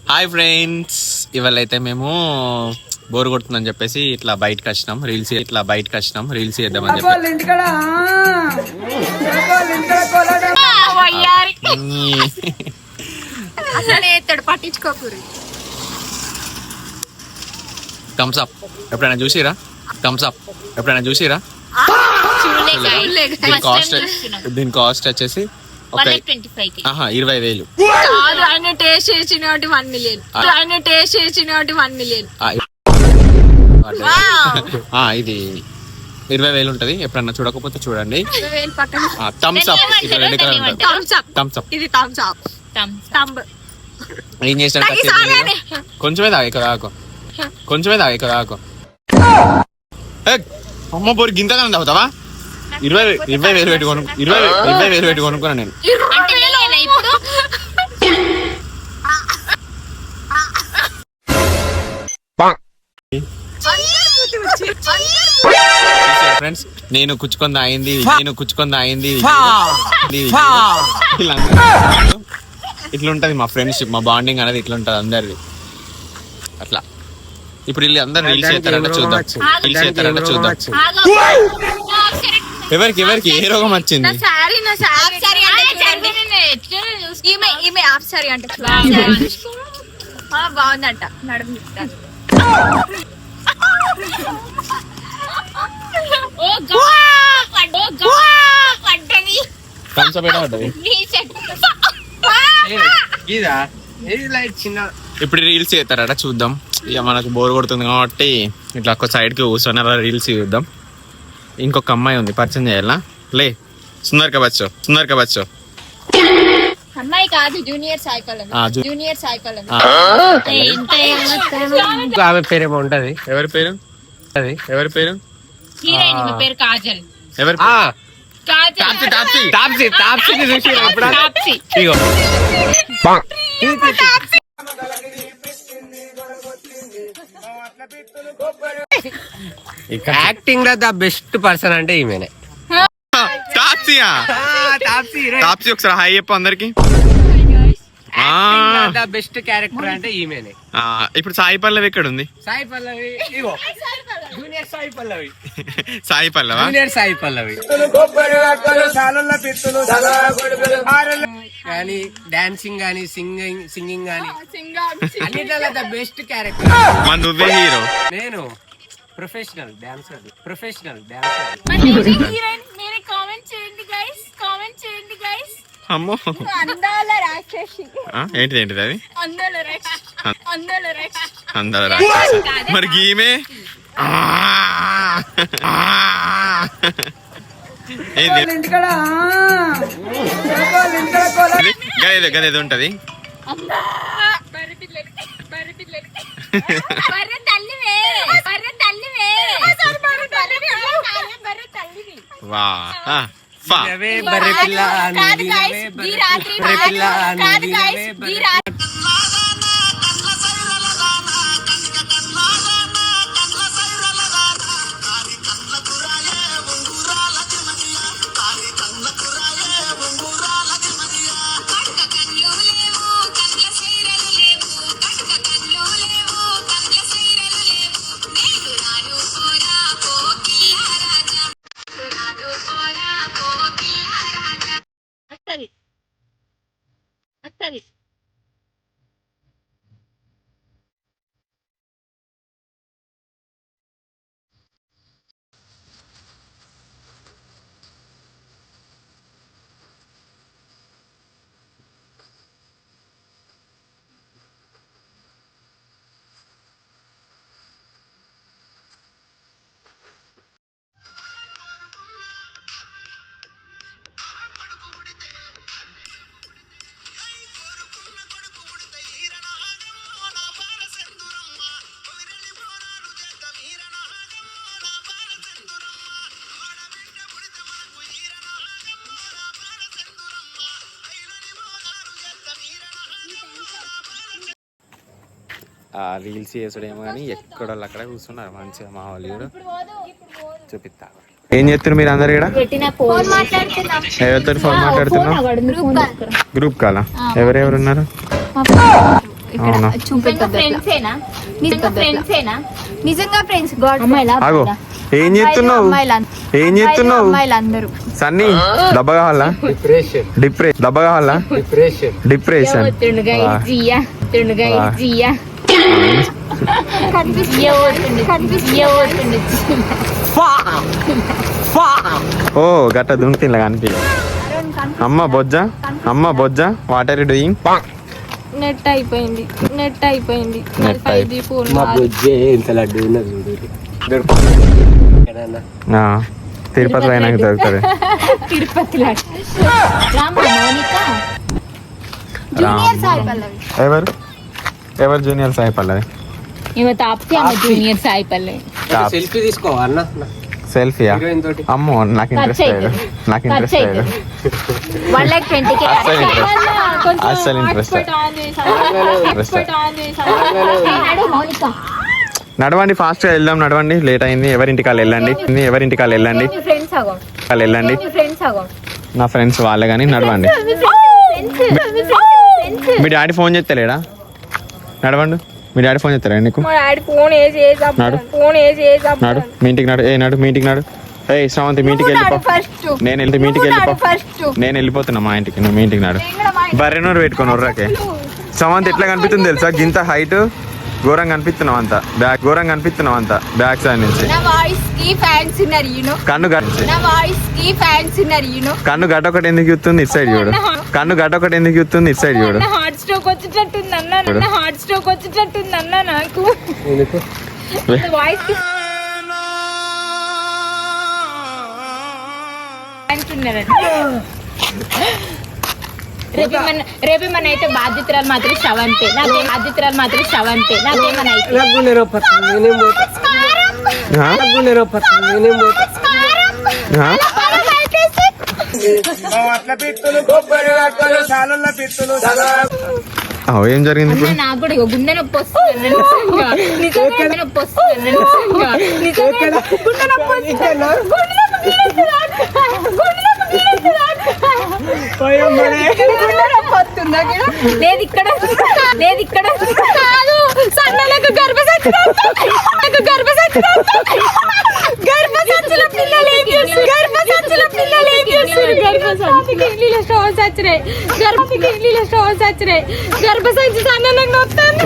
Hi friends, ఇవాళ అయితే మేము బోర్ కొడుతుందని చెప్పేసి ఇట్లా బయటకు వచ్చినాం రీల్స్ చేద్దామని చెప్పి. థమ్స్ అప్ ఎప్పుడైనా చూసిరా? దీని కాస్ట్ వచ్చేసి 20,000. ఆయన టేస్ట్ చేసిన 1 మిలియన్. ఇది 20,000 ఉంటది. ఎప్పుడన్నా చూడకపోతే చూడండి. థమ్స్ అప్, ఇది రెడ్ కలర్ థమ్స్ అప్. ఏం చేసినా కొంచెమే తాగు. అమ్మ బోరి గింతగా తాగుతావా? 20,000 పెట్టి కొనుక్కున్నా నేను. ఫ్రెండ్స్, నేను కుచ్చుకొని అయింది ఇట్లుంటది మా ఫ్రెండ్షిప్, మా బాండింగ్ అనేది ఇట్లుంటది అందరిది. అట్లా ఇప్పుడు వీళ్ళు అందరు రీల్స్ చేస్తారంటే చూద్దాం. ఎవరికి ఏ రోగం వచ్చింది? బాగుందంట. ఇప్పుడు రీల్స్ చేస్తారట చూద్దాం. ఇక మనకు బోర్ కొడుతుంది కాబట్టి ఇట్లా ఒక సైడ్ కి కూర్చొని అలా రీల్స్ చూద్దాం. ఇంకొక అమ్మాయి ఉంది, పరిచయం చేయాలా? లే, సుందర్ కబచ్చో. అమ్మాయి కాదు, జూనియర్ సైకిల్. ఆమె పేరేమో ఉంటది. ఎవరి పేరు? హీరోయిన్ పేరు కాజల్. ఎవరి యాక్టింగ్ లో ద బెస్ట్ పర్సన్ అంటే ఈమెనే. తాప్సీ ఒకసారి హాయ్ చెప్పు అందరికి. బెస్ట్ క్యారెక్టర్ అంటే ఈమెనే. ఇప్పుడు సాయి పల్లవి ఎక్కడ ఉంది? జూనియర్ సాయి పల్లవి. కానీ డాన్సింగ్ గానీ సింగింగ్ గానీ అన్నిట్లలో ద బెస్ట్ క్యారెక్టర్. నువ్వే హీరో, నేను ప్రొఫెషనల్ డాన్సర్. అమ్మో, ఏంటిది అది? అందాల రాక్షసి. మరి గీమే గదేది ఉంటది. వా రీల్స్ చేసుడేమో కానీ ఎక్కడ అక్కడ కూర్చున్నారు మంచిగా మా వాళ్ళు కూడా. చూపిస్తా. ఏం చేస్తారు మీరు అందరు ఇక్కడ? ఎవరితో ఫోన్ మాట్లాడుతున్నారు? గ్రూప్ కాలా? ఎవరెవరు ఉన్నారు? అవునా? నిజంగా ఫ్రెండ్స్ గాడ్ ఆగో ఏం చేస్తున్నావు ఏం చేస్తున్నావు అమ్మాయిలందరూ సన్నీ దెబ్బ కావాలా డిప్రెషన్ దెబ్బ కావాలా డిప్రెషన్ ఓ గట్ట దుంకిలా కనిపి అమ్మ బొజ్జ what are you doing net అయిపోయింది నెట్ 5G ఫోన్ మా బుజ్జే ఎంత లడ్డు ఉన్నది చూడు. తిరుపతి పోయినాక దొరుకుతుంది తిరుపతిలో జూనియర్ సాయి పల్లవి ఎవరు జూనియర్ సాయి పల్లవి ఈమె తాప్తి ఆమె జూనియర్ సాయి పల్లవి సెల్ఫీ తీసుకో అన్న సెల్ఫీయా హీరోయిన్ తోటి. అమ్మో నాకు ఇంట్రెస్ట్ లేదు వాళ్ళకి 20K అస్సలు ఇంట్రెస్ట్ నడవండి ఫాస్ట్ గా వెళ్దాం నడవండి లేట్ అయింది ఎవరింటికి వాళ్ళు వెళ్ళండి నా ఫ్రెండ్స్ వాళ్ళే కానీ నడవండి మీ డాడీ ఫోన్ చేస్తలేడా నడవండి మీ డాడీ ఫోన్ చేస్తారా నీకు నాడు మీ ఇంటికి నాడు మీ ఇంటికి నాడు ఏ శ్రవంతి మీ ఇంటికి వెళ్ళిపో నేను వెళ్ళిపోతున్నా మా ఇంటికి నువ్వు మీ ఇంటికి నాడు బర్రెనూరు పెట్టుకొని ఉర్రాకే శ్రవంతి ఎట్లా కనిపిస్తుంది తెలుసా గింత హైట్ ఘోరంగా కనిపిస్తున్నావు అంత బ్యాక్ సైడ్ నుంచి కన్ను గడ్డ ఒకటి ఎందుకు చూస్తుంది ఇటు సైడ్ చూడు హార్ట్ స్ట్రోక్ వచ్చేటట్టుంది అన్న నాకు ఎందుకు? వాయిస్ అంటున్నారండి రేపేమన్నా అయితే బాధ్యతరాలు మాత్రం శ్రవంతే నాకేమన్నా అయితే నాకు గుండె నొప్పి వస్తుంది, నేనేం పోతా. నాకు గుండె నొప్పి వస్తుంది, నేనేం పోతా. ఏం జరిగింది ఇప్పుడు అన్న, నాకు కూడా ఇగో గుండె నొప్పి వస్తుంది అన్న, నిజంగా. గుండె నొప్పి వస్తుంది అన్న, నిజంగా. గుండె నొప్పి లేదు ఇక్కడ కాదు సన్నలకు గర్భసంచుల పిల్లలు స్టోన్స్ వచ్చినాయి గర్భసంచి సన్నలకు నొత్తాను